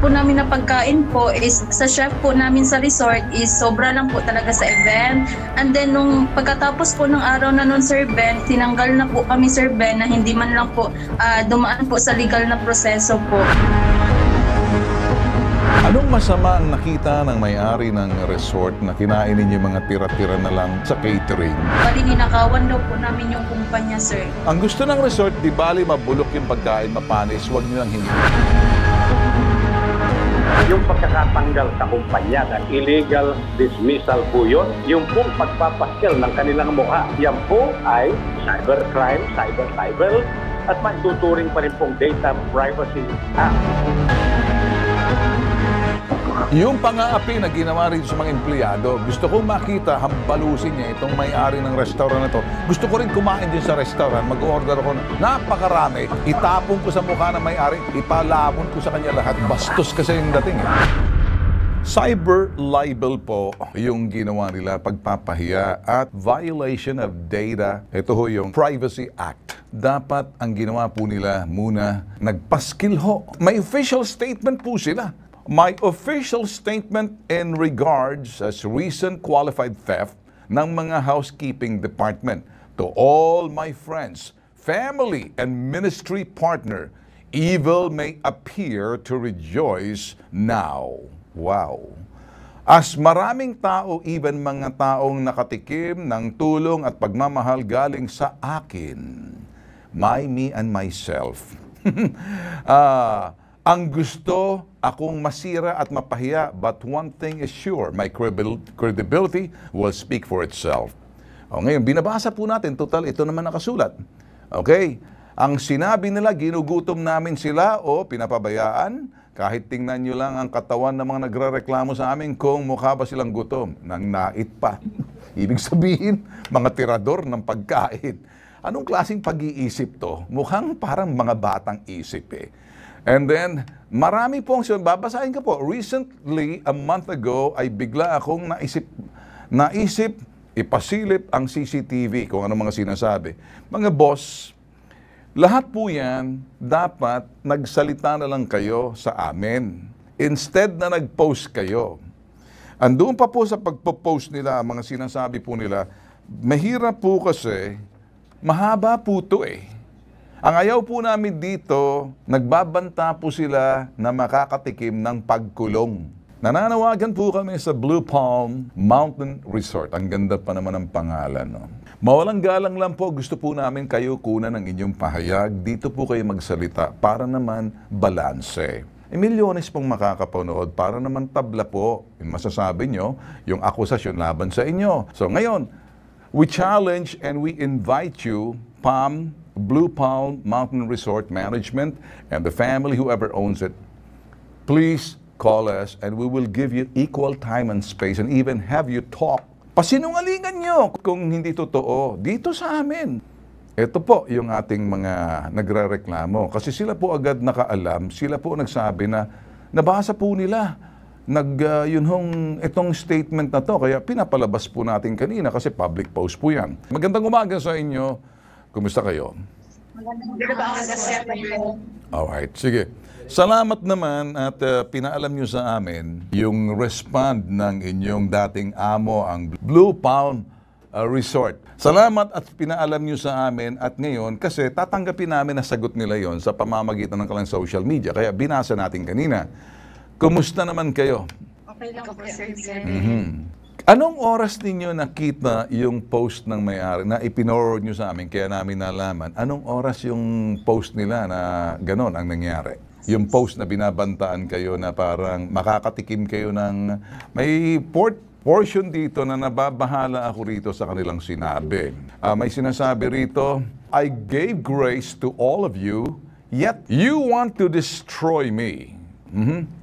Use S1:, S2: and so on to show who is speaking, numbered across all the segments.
S1: po namin na pagkain po is sa chef po namin sa resort is sobra lang po talaga sa event. And then nung pagkatapos po ng araw na nun, Sir Ben, tinanggal na po kami, Sir Ben, na hindi man lang po dumaan po sa legal na proseso po.
S2: Anong masama ang nakita ng may-ari ng resort na kinain ninyo mga tira-tira na lang sa catering?
S1: Bali, ninakawan daw po namin yung kumpanya, sir.
S2: Ang gusto ng resort, di bali mabulok yung pagkain, mapanis, huwag nyo lang hindi.
S3: Yung pagkakatanggal sa kumpanya na illegal dismissal po yun, yung pong pagpapaskil ng kanilang mukha, yan po ay cybercrime, cyber, at maituturing pa rin pong Data Privacy Act.
S2: Yung pang-aapi na ginawa rin sa mga empleyado, gusto kong makita, hambalusin niya itong may-ari ng restaurant na to. Gusto ko rin kumain din sa restaurant, mag-order ako, napakarami, itapon ko sa mukha ng may-ari, ipalabon ko sa kanya lahat. Bastos kasi yung dating. Cyber libel po yung ginawa nila, pagpapahiya at violation of data. Ito ho yung Privacy Act. Dapat ang ginawa po nila muna, nagpaskil ho. May official statement po sila. My official statement in regards as recent qualified theft ng mga housekeeping department to all my friends, family, and ministry partner, evil may appear to rejoice now. Wow! As maraming tao, even mga taong nakatikim ng tulong at pagmamahal galing sa akin, me, and myself. Ang gusto akong masira at mapahiya, but one thing is sure, my credibility will speak for itself. O ngayon, binabasa po natin, total, ito naman nakasulat. Okay? Ang sinabi nila, ginugutom namin sila o pinapabayaan, kahit tingnan nyo lang ang katawan ng mga nagrereklamo sa amin kung mukha ba silang gutom, nang nait pa. Ibig sabihin, mga tirador ng pagkain. Anong klaseng pag-iisip to? Mukhang parang mga batang isip eh. And then, marami pong, babasahin ko po, recently, a month ago, ay bigla akong naisip, ipasilip ang CCTV, kung ano mga sinasabi. Mga boss, lahat po yan, dapat nagsalita na lang kayo sa amin. Instead na nag-post kayo. Andun pa po sa pagpo-post nila, mga sinasabi po nila, mahirap po kasi, mahaba po to eh. Ang ayaw po namin dito, nagbabanta po sila na makakatikim ng pagkulong. Nananawagan po kami sa Blue Palm Mountain Resort. Ang ganda pa naman ng pangalan. No? Mawalang galang lang po, gusto po namin kayo kunan ng inyong pahayag. Dito po kayo magsalita para naman balanse. Milyones pong makakapanood para naman tabla po. Yung masasabi nyo, yung akusasyon laban sa inyo. So ngayon, we challenge and we invite you, Blue Palm Mountain Resort Management and the family, whoever owns it, please call us and we will give you equal time and space and even have you talk. Pasinungalingan nyo kung hindi totoo dito sa amin. Ito po yung ating mga nagrereklamo kasi sila po agad nakaalam, sila po nagsabi na nabasa po nila itong statement na to, kaya pinapalabas po natin kanina kasi public post po yan. Magandang umaga sa inyo. Kumusta kayo? Alright, sige. Salamat naman at pinaalam nyo sa amin yung respond ng inyong dating amo, ang Blue Palm Resort. Salamat at pinaalam nyo sa amin at ngayon kasi tatanggapin namin na sagot nila yon sa pamamagitan ng kanilang social media. Kaya binasa natin kanina. Kumusta naman kayo?
S1: Okay lang po, sir.
S2: Anong oras ninyo nakita yung post ng may-ari na ipinorward nyo sa amin kaya namin nalaman? Anong oras yung post nila na gano'n ang nangyari? Yung post na binabantaan kayo na parang makakatikim kayo ng may portion dito na nababahala ako rito sa kanilang sinabi. May sinasabi rito, I gave grace to all of you, yet you want to destroy me.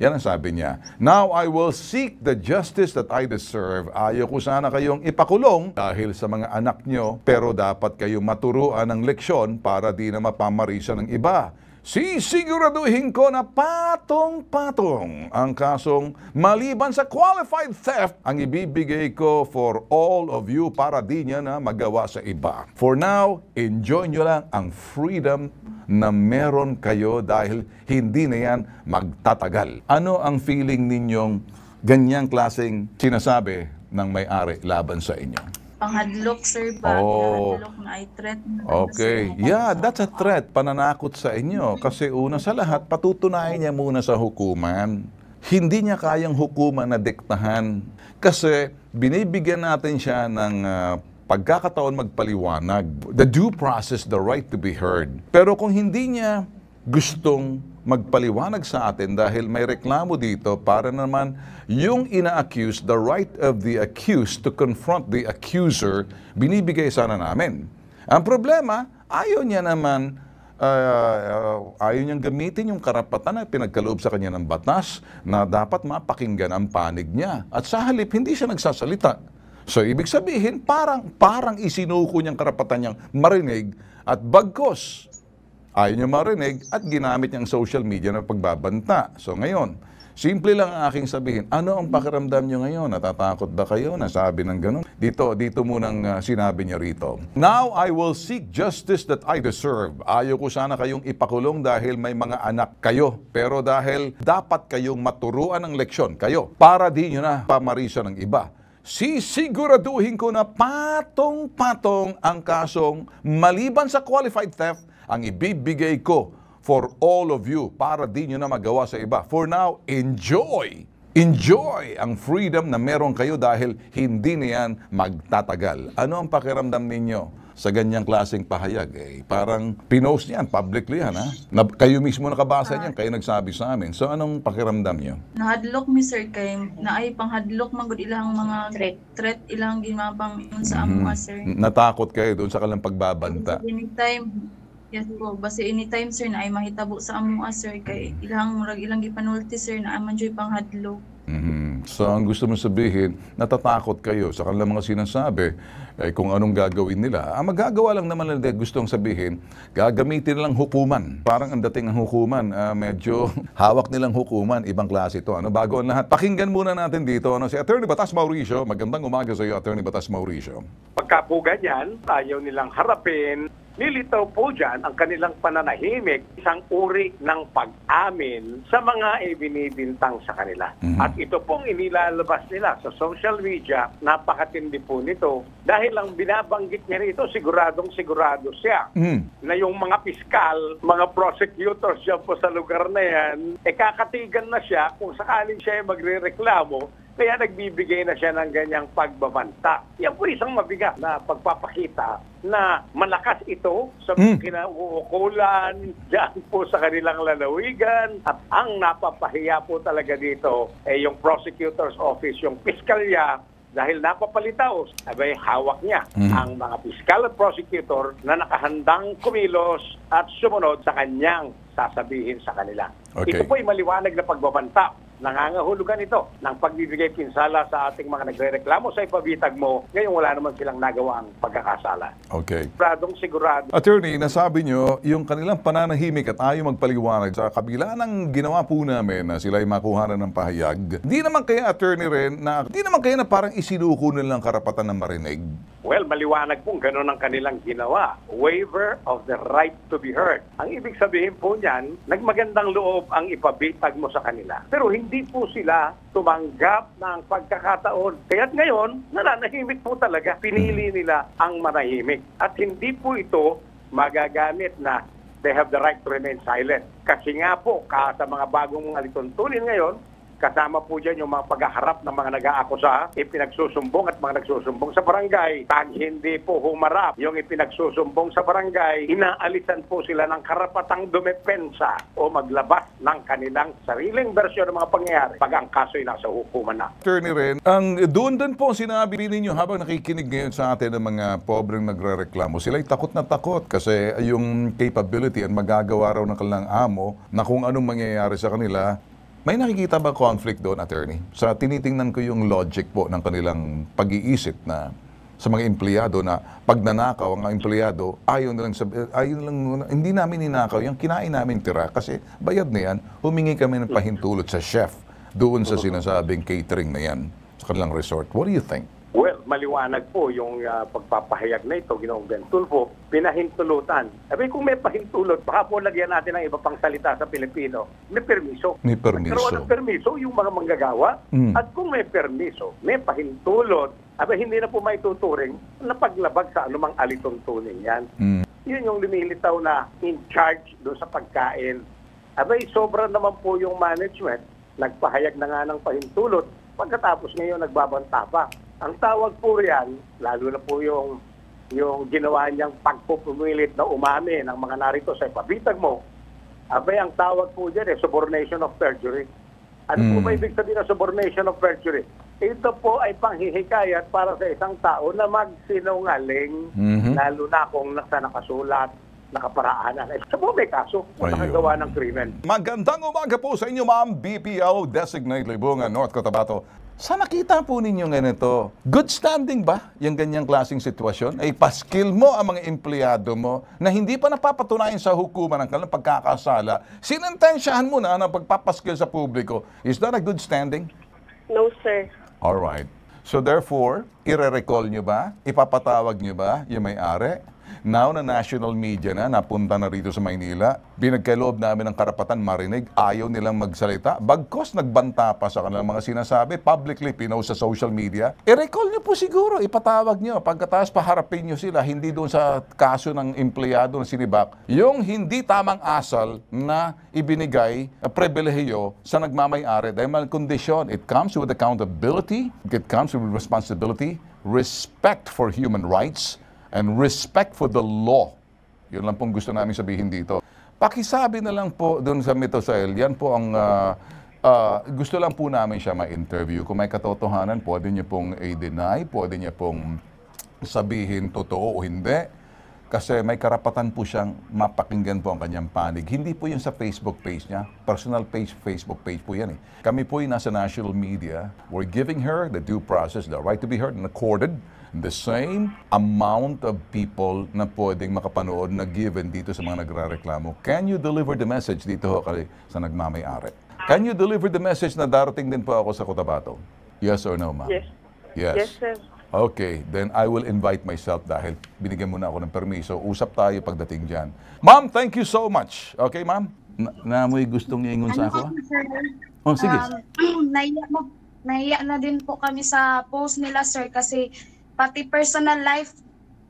S2: Yan ang sabi niya. Now I will seek the justice that I deserve. Ayaw ko sana kayong ipakulong dahil sa mga anak nyo, pero dapat kayo maturuan ng leksyon para di na mapamarisan ng iba. sisiguraduhin ko na patong-patong ang kasong maliban sa qualified theft ang ibibigay ko for all of you para di niya na magawa sa iba. For now, enjoy nyo lang ang freedom na meron kayo dahil hindi na yan magtatagal. Ano ang feeling ninyong ganyang klaseng sinasabi ng may-ari laban sa inyo?
S1: Panghadlok, sir, panghadlok na ay threat.
S2: Okay. Yeah, that's a threat. Pananakot sa inyo. Kasi una sa lahat, patutunayan niya muna sa hukuman. Hindi niya kayang hukuman na diktahan. Kasi binibigyan natin siya ng pagkakataon magpaliwanag. The due process, the right to be heard. Pero kung hindi niya gustong magpaliwanag sa atin dahil may reklamo dito para naman yung ina-accuse, the right of the accused to confront the accuser, binibigay sana namin. Ang problema, ayaw niya naman, ayaw niyang gamitin yung karapatan na pinagkaloob sa kanya ng batas na dapat mapakinggan ang panig niya. At sa halip, hindi siya nagsasalita. So, ibig sabihin, parang isinuko niyang karapatan niyang marinig at bagkos ayaw niya marinig at ginamit niyang social media na pagbabanta. So ngayon, simple lang ang aking sabihin, ano ang pakiramdam niyo ngayon? Natatakot ba kayo? Nasabi ng ganun? Dito munang sinabi niya rito. Now I will seek justice that I deserve. Ayaw ko sana kayong ipakulong dahil may mga anak kayo. Pero dahil dapat kayong maturuan ng leksyon kayo para di niyo na pamarisa ng iba. Sisiguraduhin ko na patong-patong ang kasong maliban sa qualified theft ang ibibigay ko for all of you para di nyo na magawa sa iba. For now, enjoy! Enjoy ang freedom na meron kayo dahil hindi na yan magtatagal. Ano ang pakiramdam ninyo sa ganyang klaseng pahayag? Parang pinost yan, publicly yan. Kayo mismo nakabasa niyan, kayo nagsabi sa amin. So anong pakiramdam nyo?
S1: Nahadlok mi, sir, kay naay panghadlok magud ilang mga threat ilang ginapang sa amo, sir.
S2: Natakot kayo doon sa kalang pagbabanta.
S1: Anytime, yes po, basta anytime, sir, na ay mahitabo sa amo, sir, kay ilang gipanulti, sir, na aman joy panghadlok.
S2: So ang gusto mo sabihin, natatakot kayo sa kanilang mga sinasabi kung anong gagawin nila. Ang magagawa lang naman nila gustong sabihin, gagamitin nilang hukuman. Parang ang dating ng hukuman, medyo hawak nilang hukuman, ibang klase ito. Bago ang lahat, pakinggan muna natin dito si Attorney Batas Mauricio. Magandang umaga sa iyo, Attorney Batas Mauricio.
S3: Pagka po ganyan, ayaw nilang harapin, nilitaw po dyan ang kanilang pananahimik, isang uri ng pag-amin sa mga ibinibintang sa kanila. At ito pong inilalabas nila sa social media, napakatindi po nito. Dahil ang binabanggit niya rito, siguradong sigurado siya na yung mga piskal, mga prosecutors dyan po sa lugar na yan, kakatigan na siya kung sakaling siya ay magre-reklamo. Kaya nagbibigay na siya ng ganyang pagbabanta. Yan po isang mabigat na pagpapakita na malakas ito sa kinauukulan dyan po sa kanilang lalawigan. At ang napapahiya po talaga dito ay yung prosecutor's office, yung piskalya, dahil napapalitaw, abay hawak niya ang mga piskal at prosecutor na nakahandang kumilos at sumunod sa kanyang sasabihin sa kanila.
S2: Okay.
S3: Ito po ay maliwanag na pagbabanta. Nangangahulugan ito ng pagbibigay pinsala sa ating mga nagre-reklamo sa ipabitag mo. Ngayon wala naman silang nagawa ang pagkakasala.
S2: Okay.
S3: Sigurado.
S2: Attorney, nasabi nyo, yung kanilang pananahimik at ayaw magpaliwanag sa kabila ng ginawa po namin na sila ay makuhanan ng pahayag. Di naman kaya, attorney rin, di naman kaya na parang isinuko nilang karapatan ng marinig?
S3: Well, maliwanag pong gano'n ang kanilang ginawa. Waiver of the right to be heard. Ang ibig sabihin po niyan, nagmagandang loob ang ipabitag mo sa kanila. Pero hindi po sila tumanggap ng pagkakataon. Kaya't ngayon, nananahimik po talaga. Pinili nila ang manahimik. At hindi po ito magagamit na they have the right to remain silent. Kasi nga po, sa mga bagong mga lituntunin ngayon, kasama po dyan yung mga paghaharap ng mga nag-aakusa, ipinagsusumbong at mga nagsusumbong sa barangay. Pag hindi po humarap yung ipinagsusumbong sa barangay, inaalisan po sila ng karapatang dumepensa o maglabas ng kanilang sariling bersyon ng mga pangyayari pag ang kaso ay nasa hukuman na.
S2: Attorney rin, doon din po sinabi ninyo habang nakikinig ngayon sa atin ng mga pobreng nagre-reklamo, sila'y takot na takot kasi yung capability at magagawa raw ng kanilang amo na kung anong mangyayari sa kanila. May nakikita ba conflict doon, attorney? Sa tinitingnan ko yung logic po ng kanilang pag-iisip na sa mga empleyado na pag nanakaw ang empleyado, hindi namin ninakaw yung kinain namin tira kasi bayad na yan, humingi kami ng pahintulot sa chef doon sa sinasabing catering na yan sa kanilang resort. What do you think?
S3: Well, maliwanag po yung pagpapahayag na ito, Ginoong Ben Tulfo, pinahintulutan. Sabi, kung may pahintulot, baka po lagyan natin ng iba pang salita sa Pilipino. May permiso.
S2: May permiso.
S3: Magkaroon ng permiso yung mga manggagawa. At kung may permiso, may pahintulot, hindi na po maituturing na paglabag sa anumang alituntunin yan. Yun yung lumilitaw na in charge doon sa pagkain. Sobra naman po yung management. Nagpahayag na nga ng pahintulot. Pagkatapos ngayon, nagbabanta pa. Ang tawag po riyan, lalo na po yung ginawa niyang pagpupumilit na umami ng mga narito sa ipabitag mo, ang tawag po dyan subornation of perjury. Ano po ba ibig sabihin ng subornation of perjury? Ito po ay panghihikayat para sa isang tao na magsinungaling, lalo na kung nasa nakasulat, nakaparaanan. Sa po may kaso, nakagawa ng krimen.
S2: Magandang umaga po sa inyo, Ma'am BPO Designate Libungan, North Cotabato. Sa nakita po ninyo ganito, good standing ba yung ganyang klaseng sitwasyon? Ay paskil mo ang mga empleyado mo na hindi pa napapatunayan sa hukuman ng kanilang pagkakasala, sinentensyahan mo na ang pagpapaskil sa publiko. Is that a good standing?
S4: No, sir.
S2: Alright. So therefore, ire-recall nyo ba? Ipapatawag nyo ba yung may-ari? Now na national media na, napunta na rito sa Maynila, binagkaloob namin ng karapatan marinig, ayaw nilang magsalita. Bagkos nagbanta pa sa kanilang mga sinasabi, publicly pinost sa social media. I-recall nyo po siguro, ipatawag nyo. Pagkatapos paharapin nyo sila, hindi doon sa kaso ng empleyado ng sinibak, yung hindi tamang asal na ibinigay pribilehiyo sa nagmamay-ari dahil may kondisyon. It comes with accountability, it comes with responsibility, respect for human rights, and respect for the law. Yun lang pong gusto namin sabihin dito. Pakisabi na lang po doon sa Metosael, yan po ang gusto lang po namin siya ma-interview. Kung may katotohanan, pwede niyo pong i-deny, pwede niya pong sabihin totoo o hindi. Kasi may karapatan po siyang mapakinggan po ang kanyang panig. Hindi po yun sa Facebook page niya. Personal page, Facebook page po yan eh. Kami po yung nasa national media. We're giving her the due process, the right to be heard and accorded the same amount of people na pwedeng makapanood na given dito sa mga nagrareklamo. Can you deliver the message dito ho kay sa nagmamay-ari? Can you deliver the message na darating din po ako sa Cotabato? Yes or no, ma'am?
S4: Yes.
S2: Yes.
S4: Yes, sir.
S2: Okay, then I will invite myself dahil binigyan mo na ako ng permiso. Usap tayo pagdating dyan. Ma'am, thank you so much. Okay, ma'am? Na mo'y gustong iingon sa ako?
S1: Sir,
S2: Oh, sige.
S1: Nahiya na din po kami sa post nila, sir, kasi pati personal life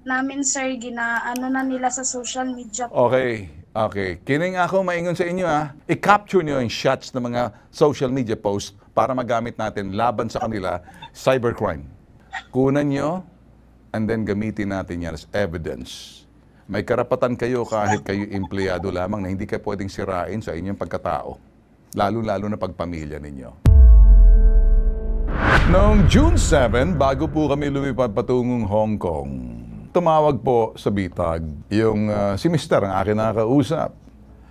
S1: namin, sir, ginaano na nila sa social media.
S2: Okay. Kining ako maingon sa inyo i-capture niyo yung shots ng mga social media post para magamit natin laban sa kanila, cybercrime. Kunan niyo and then gamitin natin yan as evidence. May karapatan kayo kahit kayo empleyado lamang na hindi kayo pwedeng sirain sa inyong pagkatao. Lalo-lalo na pagpamilya ninyo. Noong June 7, bago po kami lumipad patungong Hong Kong, tumawag po sa bitag yung si Mr. ang akin nakakausap.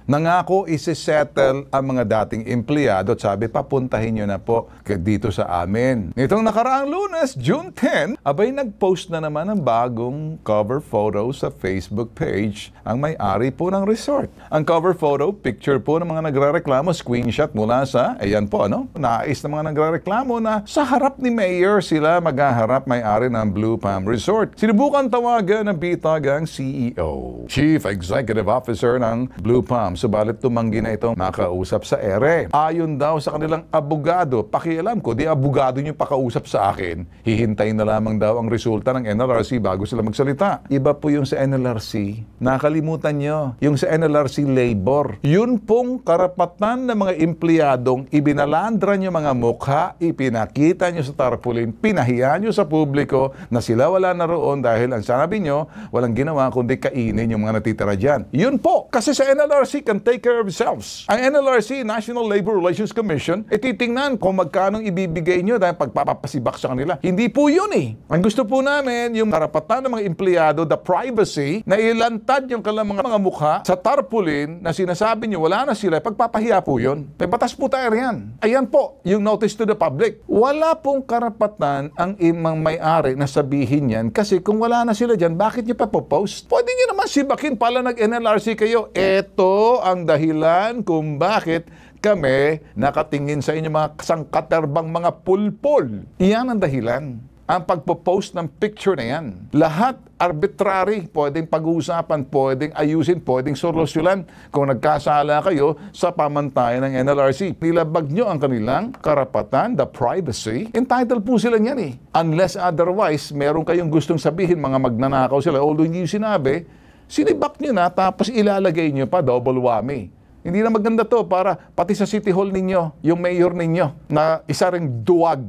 S2: Nangako isi-settle ang mga dating empleyado at sabi, papuntahin nyo na po dito sa amin. Nitong nakaraang Lunes, June 10, nag-post na naman ng bagong cover photo sa Facebook page ang may-ari po ng resort. Ang cover photo, picture po ng mga nagrereklamo, screenshot mula sa, ayan po, nais ng mga nagrereklamo na sa harap ni Mayor sila maghaharap may-ari ng Blue Palm Resort. Sinubukan tawagan ng bitag ang CEO, Chief Executive Officer ng Blue Palm. Subalit tumanggi na itong makausap sa ere. Ayon daw sa kanilang abogado, pakialam ko, di abogado nyo pakausap sa akin. Hihintayin na lamang daw ang resulta ng NLRC bago sila magsalita. Iba po yung sa NLRC. Nakalimutan nyo. Yung sa NLRC labor. Yun pong karapatan ng mga empleyadong ibinalandra nyo mga mukha, ipinakita nyo sa tarpaulin, pinahiya nyo sa publiko na sila wala na roon dahil ang sabi nyo, walang ginawa kundi kainin yung mga natitira dyan. Yun po. Kasi sa NLRC, can take care of themselves. Ang NLRC, National Labor Relations Commission, titingnan kung magkano ibibigay nyo dahil pagpapasibak sa kanila. Hindi po yun eh. Ang gusto po namin, yung karapatan ng mga empleyado, the privacy, na ilantad yung mga mukha sa tarpaulin na sinasabi nyo wala na sila, pagpapahiya po yun. May batas po tayo yan. Ayan po, yung notice to the public. Wala pong karapatan ang imang may-ari na sabihin yan kasi kung wala na sila dyan, bakit nyo pa po-post? Pwede nyo naman sibakin pala nag-NLRC kayo. Ito ang dahilan kung bakit kami nakatingin sa inyo mga sangkaterbang mga pulpol. Iyan ang dahilan. Ang pagpo-post ng picture na yan. Lahat arbitrary, pwedeng pag-uusapan, pwedeng ayusin, pwedeng solusyonan kung nagkasala kayo sa pamantayan ng NLRC. Nilabag nyo ang kanilang karapatan, the privacy. Entitled po sila niyan eh. Unless otherwise, meron kayong gustong sabihin, mga magnanakaw sila. Although hindi yung sinabi, sinibak nyo na, tapos ilalagay nyo pa double whammy. Hindi na maganda to para pati sa City Hall ninyo, yung mayor ninyo, na isa ring duwag.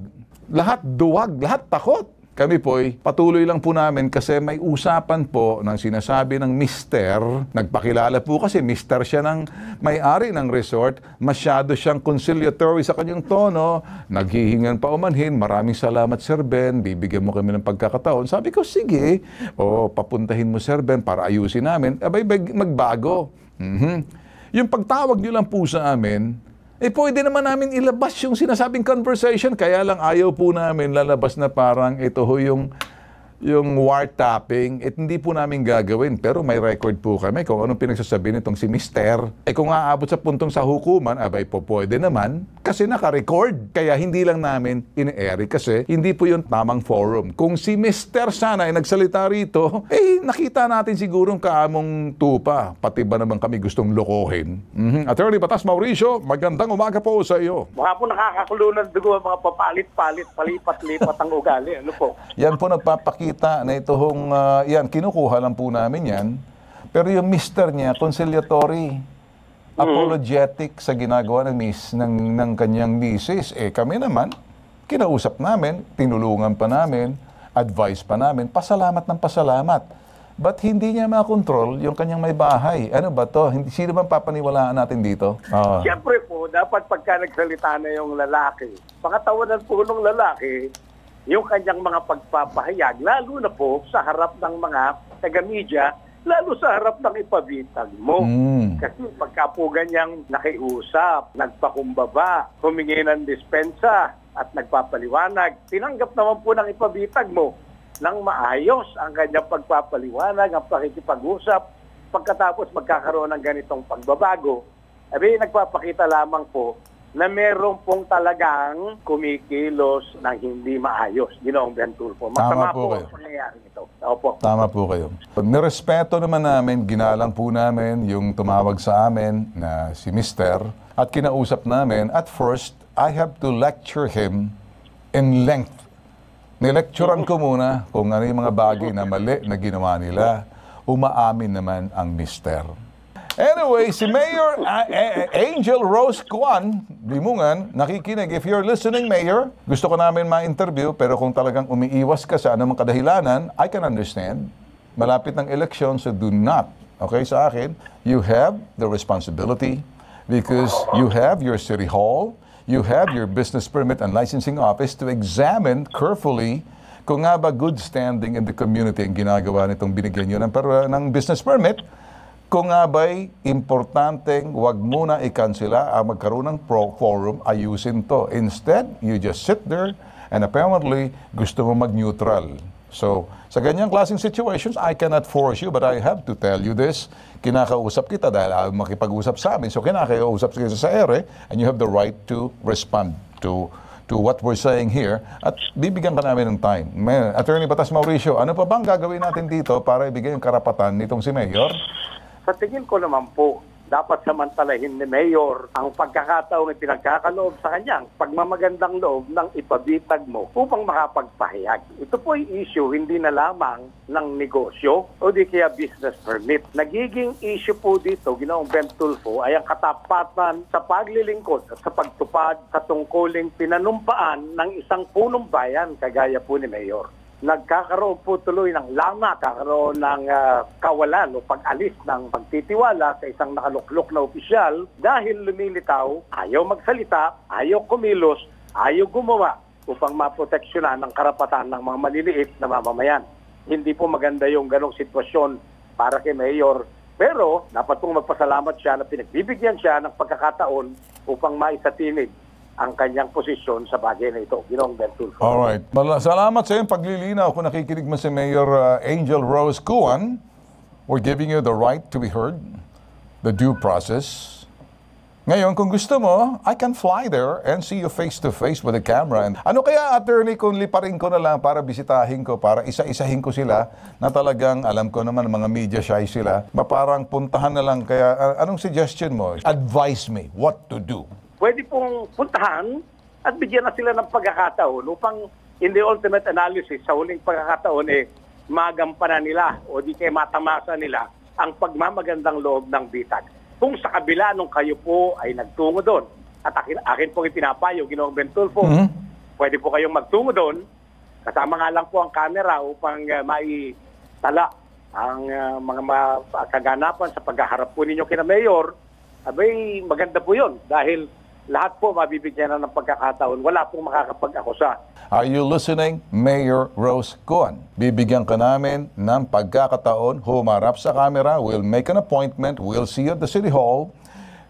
S2: Lahat duwag, lahat takot. Kami po'y patuloy lang po namin kasi may usapan po ng sinasabi ng mister. Nagpakilala po kasi mister siya ng may-ari ng resort. Masyado siyang conciliatory sa kanyang tono. Naghihingan pa umanhin. Maraming salamat, Sir Ben. Bibigyan mo kami ng pagkakataon. Sabi ko, sige. O, papuntahin mo, Sir Ben, para ayusin namin. Abay, magbago. Yung pagtawag niyo lang po sa amin, pwede naman namin ilabas yung sinasabing conversation. Kaya lang ayaw po namin lalabas na parang ito ho yung wiretapping. Hindi po namin gagawin. Pero may record po kami kung anong pinagsasabi nitong si Mister. Kung aabot sa puntong sa hukuman, abay po pwede naman. Kasi naka-record. Kaya hindi lang namin in-airy kasi hindi po yung tamang forum. Kung si Mister sana ay nagsalita rito, nakita natin sigurong kaamong tupa. Pati ba naman kami gustong lokohin? Attorney Batas Mauricio, magandang umaga po sa iyo.
S3: Mukha po nakakakulunan dugo ang mga papalit-palit, palipat-lipat ang ugali. Ano po?
S2: Yan po nagpapakita na ito hong, yan, kinukuha lang po namin yan. Pero yung mister niya, conciliatory, apologetic sa ginagawa ng kanyang misis. Kami naman, kinausap namin, tinulungan pa namin, advice pa namin, pasalamat ng pasalamat. But hindi niya makontrol yung kanyang may bahay. Ano ba to? Sino bang papaniwalaan natin dito?
S3: Siyempre po, dapat pagka nagsalita na yung lalaki, pakatawanan po ng lalaki, yung kanyang mga pagpapahayag, lalo na po sa harap ng mga taga-media, lalo sa harap ng ipabitag mo. Kasi pagka po ganyang nakiusap, nagpakumbaba, humingi ng dispensa at nagpapaliwanag, tinanggap naman po ng ipabitag mo ng maayos ang kanyang pagpapaliwanag, ang pakikipag-usap, pagkatapos magkakaroon ng ganitong pagbabago, nagpapakita lamang po na meron pong talagang kumikilos ng hindi maayos. Ginoong Ben Tulfo. Masama po ang pangyayari nito. Opo.
S2: Tama po kayo. Nirespeto naman namin, ginalang po namin yung tumawag sa amin na si Mister at kinausap namin. At first, I have to lecture him in length. Nilecturean ko muna kung ano yung mga bagay na mali na ginawa nila. Umaamin naman ang Mister. Anyway, si Mayor Angel Rose Kwan, Limungan, nakikinig. If you're listening, Mayor, gusto ko namin ma-interview, pero kung talagang umiiwas ka sa anumang kadahilanan, I can understand. Malapit ng election, so do not. Okay, sa akin, you have the responsibility because you have your city hall, you have your business permit and licensing office to examine carefully kung nga ba good standing in the community ang ginagawa nitong binigyan nyo ng business permit. Kung nga ba'y importanteng wag muna ikansela ang magkaroon ng forum, ayusin to. Instead, you just sit there and apparently gusto mo mag-neutral. So, sa ganyang klaseng situations, I cannot force you but I have to tell you this. Kinakausap kita dahil ayaw makipag-usap sa amin. So, kinakausap kita sa ere and you have the right to respond to what we're saying here at bibigyan ka namin ng time. Attorney Batas Mauricio, ano pa bang gagawin natin dito para ibigay yung karapatan nitong si Mayor?
S3: Sa tingin ko naman po, dapat samantalahin ni Mayor ang pagkakataong pinagkakaloob sa kanyang pagmamagandang loob ng ipabitag mo upang makapagpahayag. Ito po ay issue hindi na lamang ng negosyo o di kaya business permit. Nagiging issue po dito, Ginoong Ben Tulfo, ay ang katapatan sa paglilingkod at sa pagtupad sa tungkuling pinanumpaan ng isang punong bayan kagaya po ni Mayor. nagkakaroon po tuloy ng lama, kakaroon ng kawalan o pag-alis ng pagtitiwala sa isang nakaluklok na opisyal dahil lumilitaw, ayaw magsalita, ayaw kumilos, ayaw gumawa upang maproteksyonan ang karapatan ng mga maliliit na mamamayan. Hindi po maganda yung ganong sitwasyon para kay Mayor. Pero dapat pong magpasalamat siya na pinagbibigyan siya ng pagkakataon upang maisatinig ang kanyang posisyon sa bagay na ito. Ginoong Ben Tulfo.
S2: Alright. Salamat sa iyong paglilinaw. Kung nakikinig mo si Mayor Angel Rose Cuan, we're giving you the right to be heard, the due process. Ngayon, kung gusto mo, I can fly there and see you face to face with the camera. And ano kaya, attorney, kung liparin ko na lang para bisitahin ko, para isa-isahin ko sila na talagang, alam ko naman, mga media shy sila, parang puntahan na lang. Kaya, anong suggestion mo? Advise me what to do.
S3: Pwede pong puntahan at bigyan na sila ng pagkakataon upang in the ultimate analysis, sa huling pagkakataon, magampanan nila o di kaya matamasa nila ang pagmamagandang loob ng bitag. Kung sa kabila nung kayo po ay nagtungo doon, at akin pong ipinapayo, Ginoong Ben Tulfo, pwede po kayong magtungo doon, kasama nga lang po ang camera upang maitala ang mga kaganapan sa paghaharap po ninyo kina Mayor. Abay, maganda po yun dahil lahat po mabibigyan na ng pagkakataon. Wala pong makakapag-akusa.
S2: Are you listening, Mayor Rose Cuan? Bibigyan ka namin ng pagkakataon, humarap sa camera, we'll make an appointment, we'll see you at the City Hall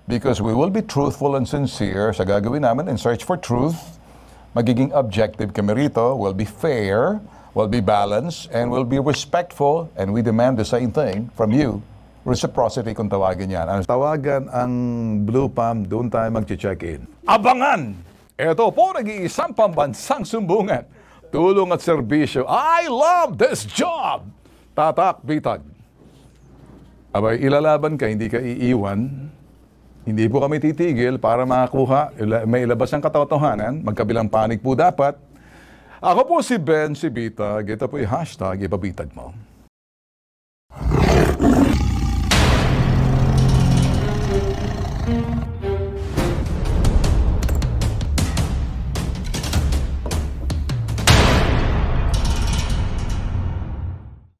S2: because we will be truthful and sincere sa gagawin namin in search for truth. Magiging objective kami rito, we'll be fair, we'll be balanced, and we'll be respectful, and we demand the same thing from you. Reciprocity kung tawagin yan. Tawagan ang Blue Palm, doon tayo mag-check-in. Abangan! Ito po nag-iisang pambansang sumbungan. Tulong at serbisyo. I love this job! Tatak, bitag. Abay, ilalaban ka, hindi ka iiwan. Hindi po kami titigil para makakuha, may ilabas ang katotohanan. Magkabilang panig po dapat. Ako po si Ben, si Bitag. Ito po yung hashtag, ipabitag mo.